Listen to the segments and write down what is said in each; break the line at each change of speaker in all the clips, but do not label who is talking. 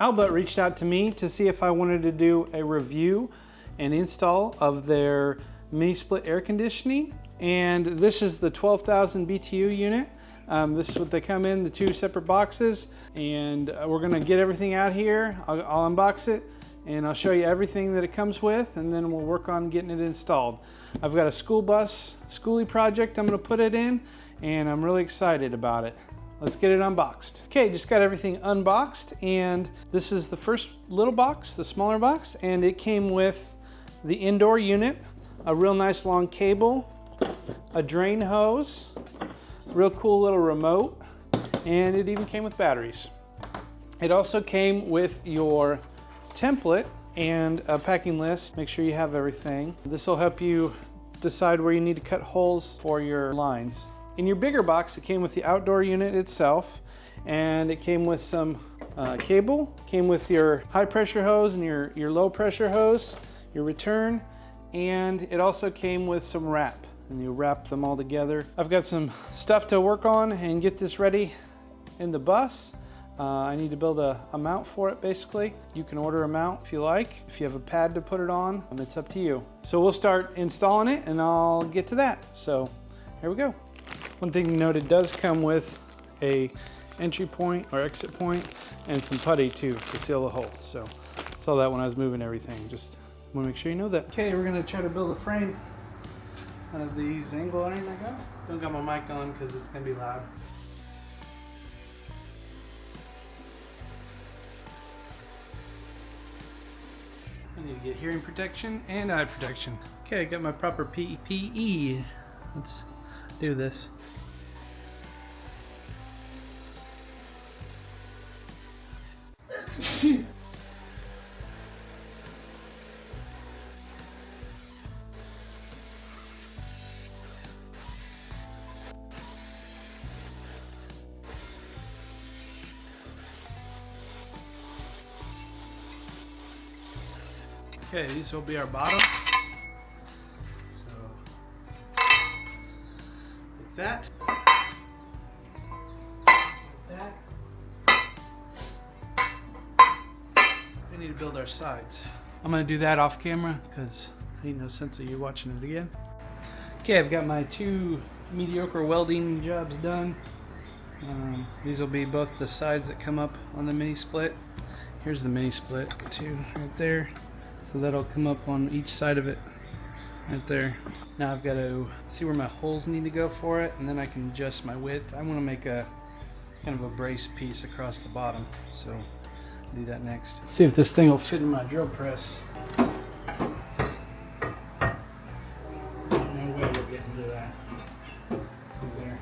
Albott reached out to me to see if I wanted to do a review and install of their mini split air conditioning. And this is the 12,000 BTU unit. This is what they come in, the 2 separate boxes. And we're gonna get everything out here. I'll unbox it and I'll show you everything that it comes with, and then we'll work on getting it installed. I've got a school bus Skoolie project I'm gonna put it in, and I'm really excited about it. Let's get it unboxed. Okay, just got everything unboxed, and this is the first little box, the smaller box, and it came with the indoor unit, a real nice long cable, a drain hose, real cool little remote, and it even came with batteries. It also came with your template and a packing list. Make sure you have everything. This will help you decide where you need to cut holes for your lines. In your bigger box, it came with the outdoor unit itself, and it came with some cable, came with your high pressure hose and your low pressure hose, your return, and it also came with some wrap, and you wrap them all together. I've got some stuff to work on and get this ready in the bus. I need to build a mount for it, basically. You can order a mount if you like. If you have a pad to put it on, it's up to you. So we'll start installing it and I'll get to that. So here we go. One thing to note, it does come with a entry point or exit point and some putty too to seal the hole. So I saw that when I was moving everything. Just want to make sure you know that. Okay, we're gonna try to build a frame out of these angle iron I got. Don't got my mic on because it's gonna be loud. I need to get hearing protection and eye protection. Okay, I got my proper PPE. Let's do this. Okay, these will be our bottom. So, like that. Like that. We need to build our sides. I'm gonna do that off camera because ain't no sense of you watching it again. Okay, I've got my 2 mediocre welding jobs done. These will be both the sides that come up on the mini split. Here's the mini split too, right there. So that'll come up on each side of it, right there. Now I've got to see where my holes need to go for it, and then I can adjust my width. I want to make a kind of a brace piece across the bottom, so I'll do that next. Let's see if this thing will fit in my drill press. No way we're getting to that. Is there?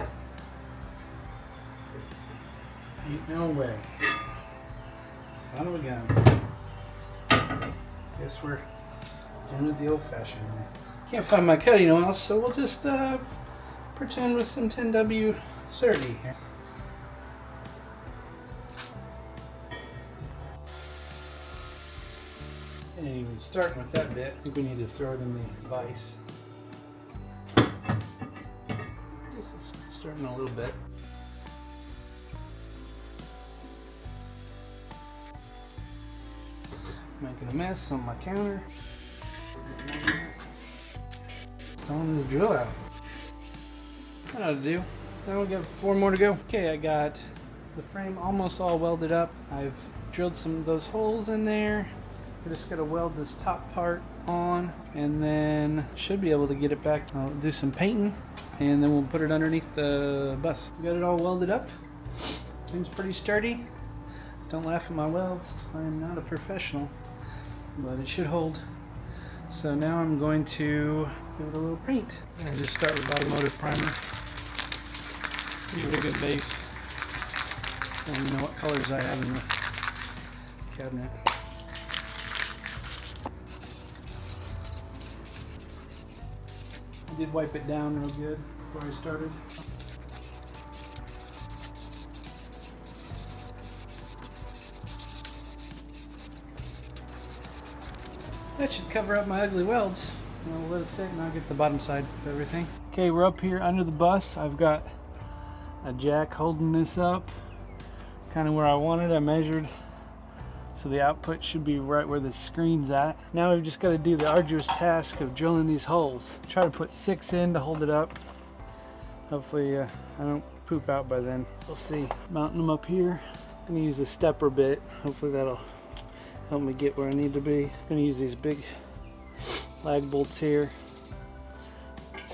Ain't no way. Son of a gun. Guess we're doing it the old-fashioned way. Can't find my cutting oil, so we'll just pretend with some 10W 30 here. And even starting with that bit, I think we need to throw it in the vise. It's starting a little bit. Making a mess on my counter. Throwing this drill out. That ought to do. Now we got 4 more to go. Okay, I got the frame almost all welded up. I've drilled some of those holes in there. We just got to weld this top part on, and then should be able to get it back. I'll do some painting, and then we'll put it underneath the bus. We got it all welded up. Seems pretty sturdy. Don't laugh at my welds. I am not a professional, but it should hold. So now I'm going to give it a little paint. I just start with automotive primer. Give it a good base. I don't even know what colors I have in the cabinet. I did wipe it down real good before I started. That should cover up my ugly welds. I'll let it sit and I'll get the bottom side of everything. Okay, we're up here under the bus. I've got a jack holding this up, kind of where I wanted. I measured So the output should be right where the screen's at. Now we've just got to do the arduous task of drilling these holes. Try to put 6 in to hold it up. Hopefully I don't poop out by then. We'll see. Mounting them up here. I'm gonna use a stepper bit. Hopefully that'll help me get where I need to be. I'm gonna use these big lag bolts here.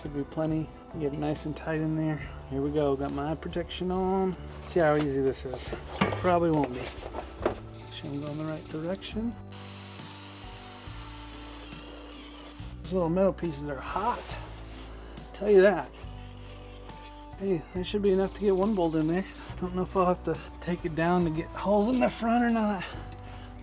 Should be plenty. Get it nice and tight in there. Here we go. Got my eye protection on. Let's see how easy this is. Probably won't be. Should I'm going the right direction. These little metal pieces are hot. I'll tell you that. Hey, that should be enough to get one bolt in there. Don't know if I'll have to take it down to get holes in the front or not.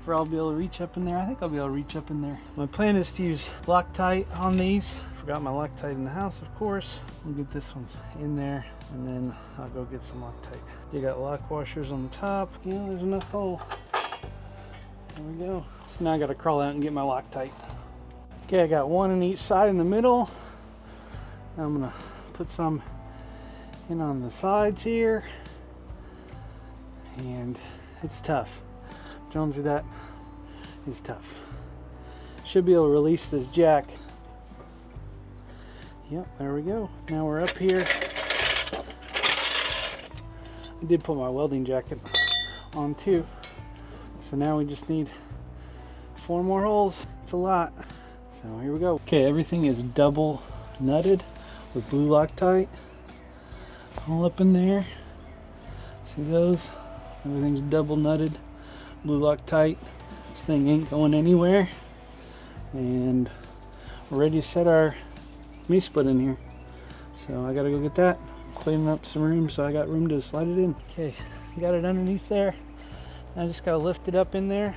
Or I'll be able to reach up in there. I think I'll be able to reach up in there. My plan is to use Loctite on these. Forgot my Loctite in the house, of course. We'll get this one in there, and then I'll go get some Loctite. They got lock washers on the top. Yeah, there's enough hole. There we go. So now I gotta crawl out and get my Loctite. Okay, I got one on each side in the middle. Now I'm gonna put some in on the sides here. And it's tough. Drilling through that is tough. Should be able to release this jack. Yep, there we go. Now we're up here. I did put my welding jacket on too. So now we just need 4 more holes. It's a lot. So here we go. Okay, everything is double nutted with blue Loctite. All up in there. See those? Everything's double nutted. Blue Loctite. This thing ain't going anywhere. And we're ready to set our split in here. So I gotta go get that. Cleaning up some room so I got room to slide it in. Okay, got it underneath there. I just gotta lift it up in there.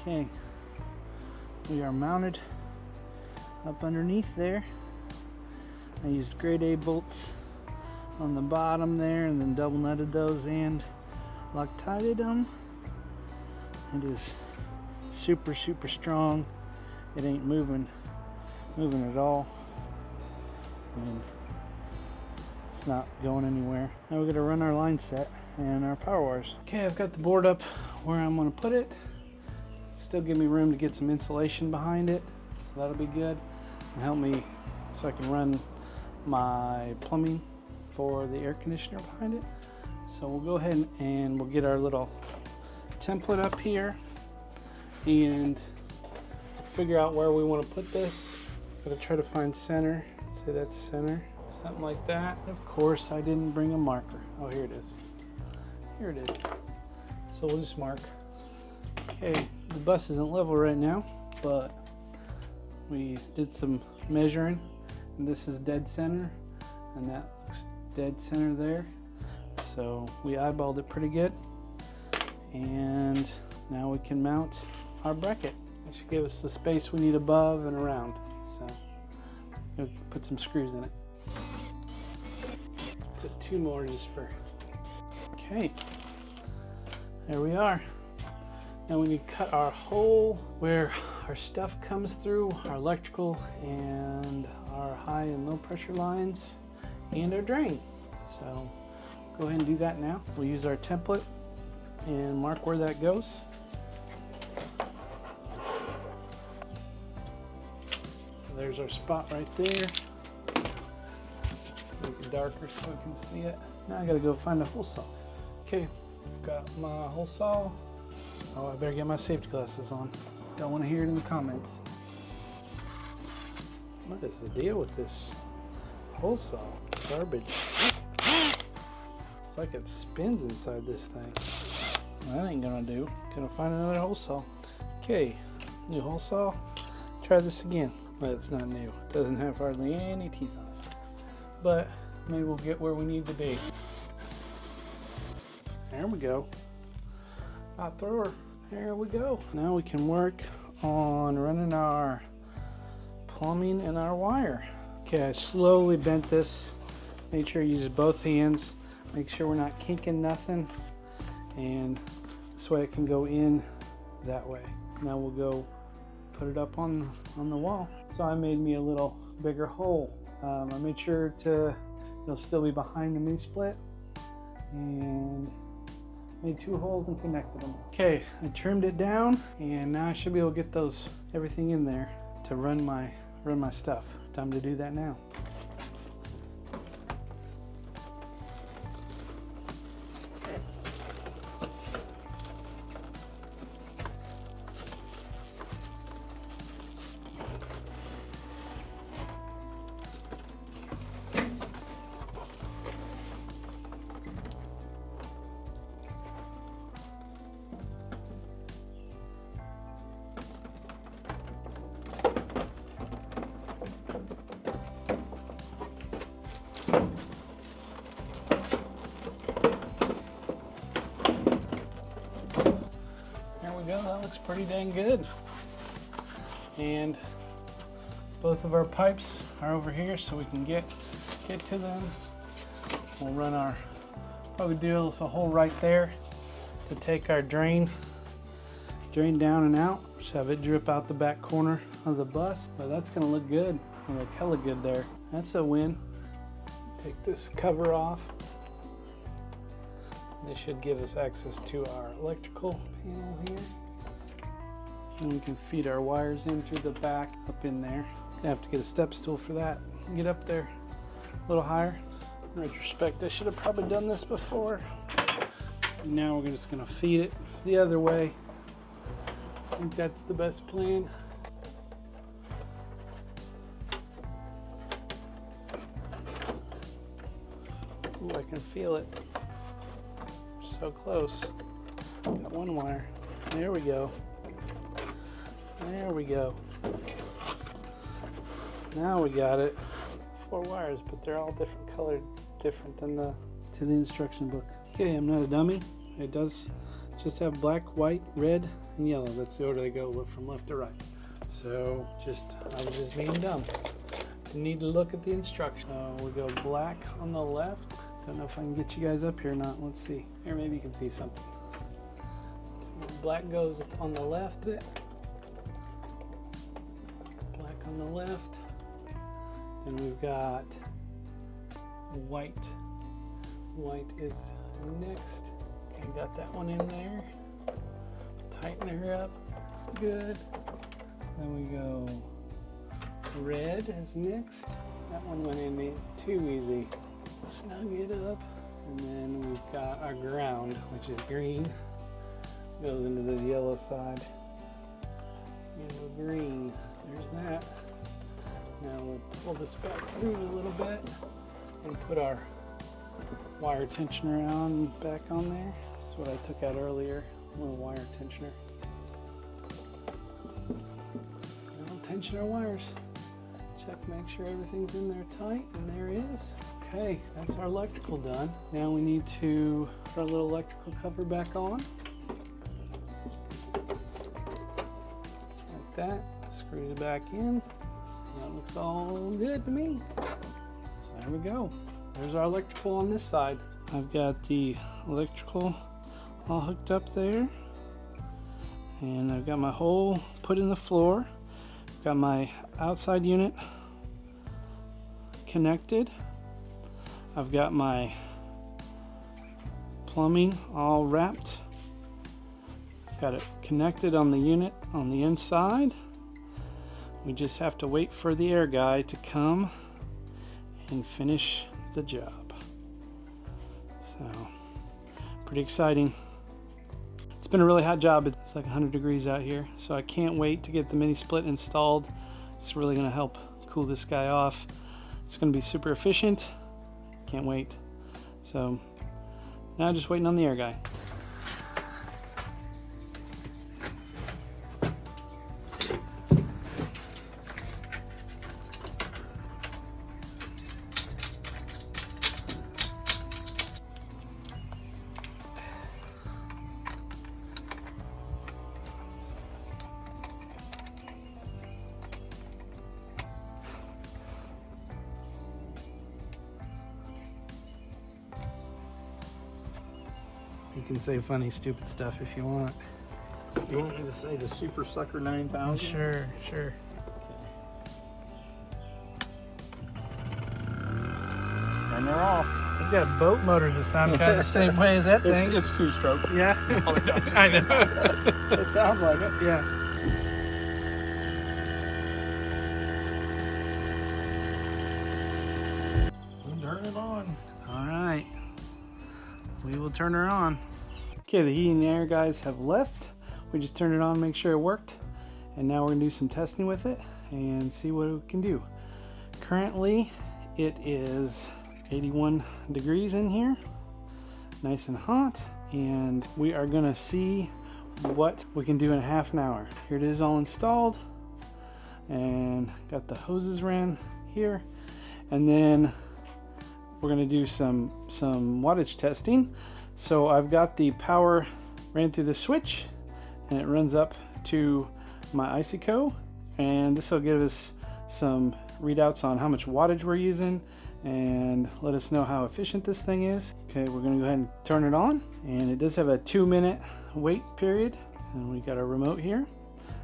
Okay, we are mounted up underneath there. I used grade A bolts on the bottom there and then double nutted those and Loctited them. It is super strong. It ain't moving at all, and it's not going anywhere. Now we're gonna run our line set and our power wires. Okay, I've got the board up where I'm gonna put it. Still give me room to get some insulation behind it, so that'll be good and help me so I can run my plumbing for the air conditioner behind it. So we'll go ahead and we'll get our little template up here and figure out where we want to put this. Gotta try to find center. Say that's center, something like that. Of course, I didn't bring a marker. Oh, here it is. Here it is. So we'll just mark. Okay, the bus isn't level right now, but we did some measuring, and this is dead center, and that looks dead center there. So we eyeballed it pretty good, and now we can mount our bracket. It should give us the space we need above and around. So we'll put some screws in it. Put 2 more just for. Okay, there we are. Now we need to cut our hole where our stuff comes through, our electrical and our high and low pressure lines and our drain. So go ahead and do that now. We'll use our template and mark where that goes. So there's our spot right there. Make it darker so I can see it. Now I gotta go find a hole saw. Okay, got my hole saw. Oh, I better get my safety glasses on. Don't want to hear it in the comments. What is the deal with this hole saw? Garbage. It's like it spins inside this thing. Well, that ain't gonna do. Gonna find another hole saw. Okay, new hole saw. Try this again. But it's not new. It doesn't have hardly any teeth on it. But maybe we'll get where we need to be. There we go. Got through her. There we go. Now we can work on running our plumbing and our wire. Okay, I slowly bent this. Make sure you use both hands. Make sure we're not kinking nothing. And this way it can go in that way. Now we'll go put it up on the wall. So I made me a little bigger hole. I made sure it'll still be behind the mini split. And made 2 holes and connected them. Okay, I trimmed it down and now I should be able to get everything in there to run my stuff. Time to do that now. That looks pretty dang good. And both of our pipes are over here so we can get to them. We'll run probably do a hole right there to take our drain down and out. Just have it drip out the back corner of the bus. But that's gonna look good. It'll look hella good there. That's a win. Take this cover off. This should give us access to our electrical panel here. And we can feed our wires in through the back up in there. I have to get a step stool for that. Get up there a little higher. In retrospect, I should have probably done this before. And now we're just gonna feed it the other way. I think that's the best plan. Ooh, I can feel it. So close. Got one wire. There we go. There we go. Now we got it. 4 wires, but they're all different colored, different than the instruction book. Okay, I'm not a dummy. It does just have black, white, red, and yellow. That's the order they go from left to right. So I was just being dumb. Didn't need to look at the instructions. We go black on the left. Don't know if I can get you guys up here or not. Let's see. Here, maybe you can see something. So black goes on the left. Black on the left. Then we've got white. White is next. Okay, got that one in there. Tighten her up. Good. Then we go red is next. That one went in too easy. Snug it up. And then we've got our ground, which is green. Goes into the yellow side. Yellow, green. There's that. Now we'll pull this back through a little bit and put our wire tensioner back on there. This is what I took out earlier, a little wire tensioner. Now we'll tension our wires. Check, make sure everything's in there tight, and there it is. Okay, that's our electrical done. Now we need to put our little electrical cover back on. Just like that. Screw it back in. That looks all good to me. So there we go. There's our electrical on this side. I've got the electrical all hooked up there. And I've got my hole put in the floor. I've got my outside unit connected. I've got my plumbing all wrapped. Got it connected on the unit on the inside. We just have to wait for the air guy to come and finish the job. So, pretty exciting. It's been a really hot job. It's like 100 degrees out here, so I can't wait to get the mini split installed. It's really going to help cool this guy off. It's going to be super efficient. Can't wait. So, now just waiting on the air guy. can say funny, stupid stuff if you want.
You want me to say the Super Sucker 9000?
Sure, sure.
And they're off.
We've got boat motors that sound kind of the same way as that thing.
It's two-stroke.
Yeah.
I know. It sounds like it.
Yeah.
We'll turn it on.
All right. We will turn her on. Okay, the heating and air guys have left. We just turned it on, make sure it worked. And now we're gonna do some testing with it and see what we can do. Currently, it is 81 degrees in here, nice and hot, and we are gonna see what we can do in half an hour. Here it is all installed, and got the hoses ran here, and then we're gonna do some wattage testing. So I've got the power ran through the switch, and it runs up to my ICO, and this will give us some readouts on how much wattage we're using and let us know how efficient this thing is. Okay, we're gonna go ahead and turn it on, and it does have a 2-minute wait period, and we got our remote here.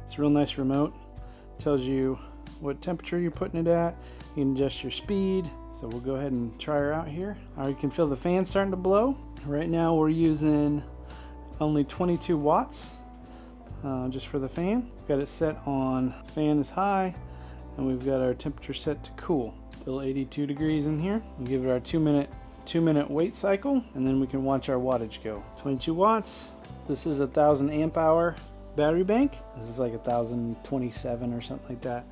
It's a real nice remote. Tells you what temperature you're putting it at. You can adjust your speed. So we'll go ahead and try her out here. All right, you can feel the fan starting to blow. Right now we're using only 22 watts just for the fan. Got it set on fan is high, and we've got our temperature set to cool. Still 82 degrees in here. We'll give it our 2-minute wait cycle, and then we can watch our wattage go. 22 watts. This is a 1,000 amp hour battery bank. This is like 1,027 or something like that.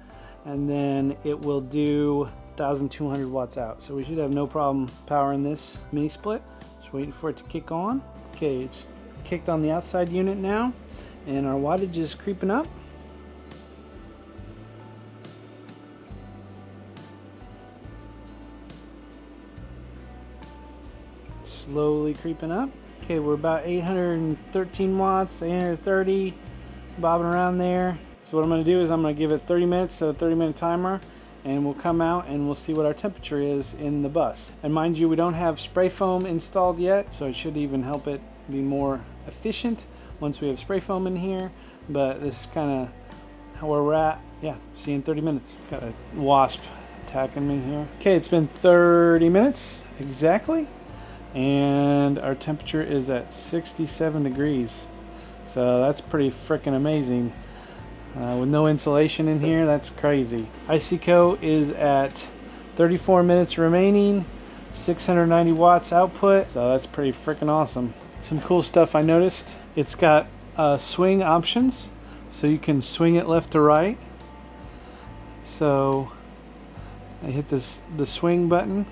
And then it will do 1,200 watts out. So we should have no problem powering this mini split. Just waiting for it to kick on. Okay, it's kicked on the outside unit now, and our wattage is creeping up. Slowly creeping up. Okay, we're about 813 watts, 830, bobbing around there. So what I'm going to do is I'm going to give it 30 minutes, so a 30-minute timer, and we'll come out and we'll see what our temperature is in the bus. And mind you, we don't have spray foam installed yet, so it should even help it be more efficient once we have spray foam in here. But this is kind of where we're at. Yeah, see you in 30 minutes. Got a wasp attacking me here. Okay, it's been 30 minutes exactly, and our temperature is at 67 degrees. So that's pretty freaking amazing. With no insulation in here, that's crazy. ICO is at 34 minutes remaining, 690 watts output, so that's pretty freaking awesome. Some cool stuff I noticed. It's got swing options, so you can swing it left to right. So I hit the swing button,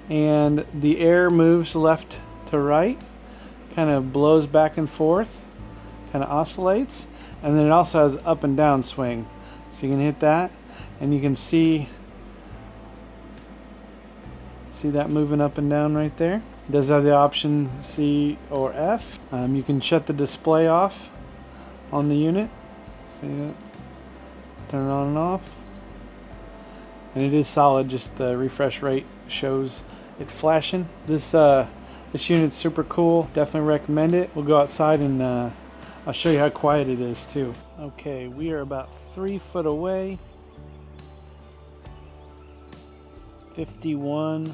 and the air moves left to right, kind of blows back and forth, kind of oscillates. And then it also has up and down swing. So you can hit that, and you can see that moving up and down right there. It does have the option C or F. You can shut the display off on the unit. See that? Turn it on and off. And it is solid, just the refresh rate shows it flashing. This unit's super cool. Definitely recommend it. We'll go outside and I'll show you how quiet it is too. Okay, we are about 3 foot away. 51.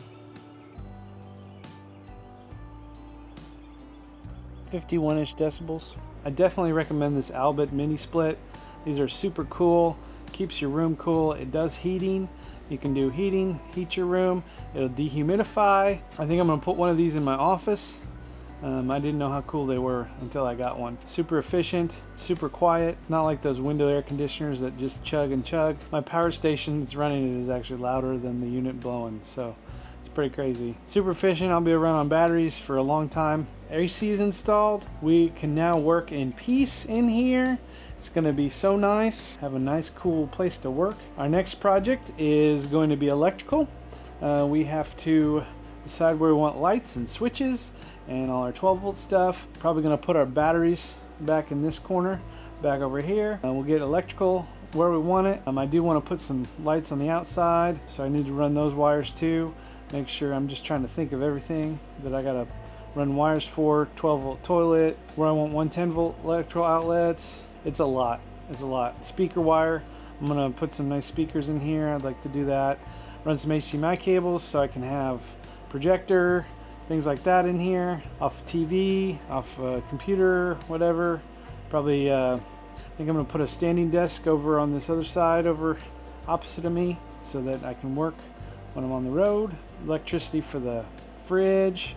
51-ish decibels. I definitely recommend this Albott mini split. These are super cool. Keeps your room cool. It does heating. You can do heating, heat your room. It'll dehumidify. I think I'm gonna put one of these in my office. I didn't know how cool they were until I got one. Super efficient, super quiet. It's not like those window air conditioners that just chug and chug. My power station that's running it is actually louder than the unit blowing, so it's pretty crazy. Super efficient. I'll be around on batteries for a long time. AC is installed. We can now work in peace in here. It's going to be so nice. Have a nice, cool place to work. Our next project is going to be electrical. We have to decide where we want lights and switches and all our 12-volt stuff. Probably going to put our batteries back in this corner, back over here. We'll get electrical where we want it. I do want to put some lights on the outside, so I need to run those wires too. Make sure I'm just trying to think of everything that I got to run wires for, 12-volt toilet, where I want 110-volt electrical outlets. It's a lot. It's a lot. Speaker wire. I'm gonna put some nice speakers in here. I'd like to do that. Run some HDMI cables so I can have projector, things like that in here. Off TV, off a computer, whatever. Probably, I think I'm gonna put a standing desk over on this other side, over opposite of me, so that I can work when I'm on the road. Electricity for the fridge.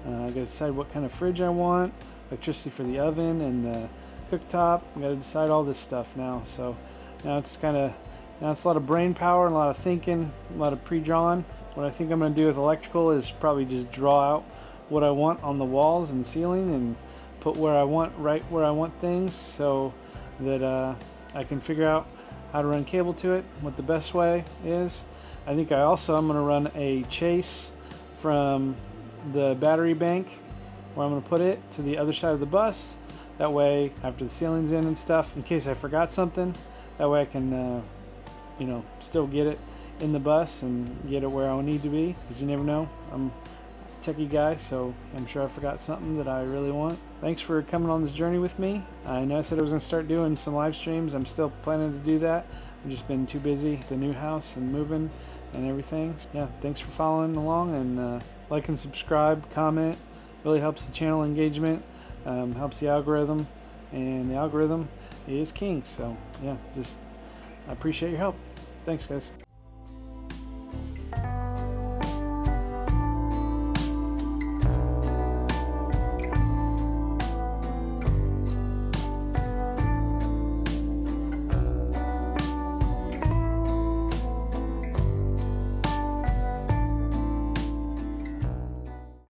I gotta decide what kind of fridge I want. Electricity for the oven and the cooktop. I gotta decide all this stuff now. So now it's a lot of brain power and a lot of thinking, a lot of pre-drawing. What I think I'm gonna do with electrical is probably just draw out what I want on the walls and ceiling and put where I want, right where I want things, so that I can figure out how to run cable to it, what the best way is. I think I'm gonna run a chase from the battery bank where I'm gonna put it to the other side of the bus. That way, after the ceiling's in and stuff, in case I forgot something, that way I can, still get it in the bus and get it where I need to be, because you never know. I'm a techie guy, so I'm sure I forgot something that I really want. Thanks for coming on this journey with me. I know I said I was gonna start doing some live streams. I'm still planning to do that. I've just been too busy at the new house and moving and everything. Yeah, thanks for following along, and like and subscribe, comment. Really helps the channel engagement, helps the algorithm, and the algorithm is king. So yeah, I appreciate your help. Thanks, guys.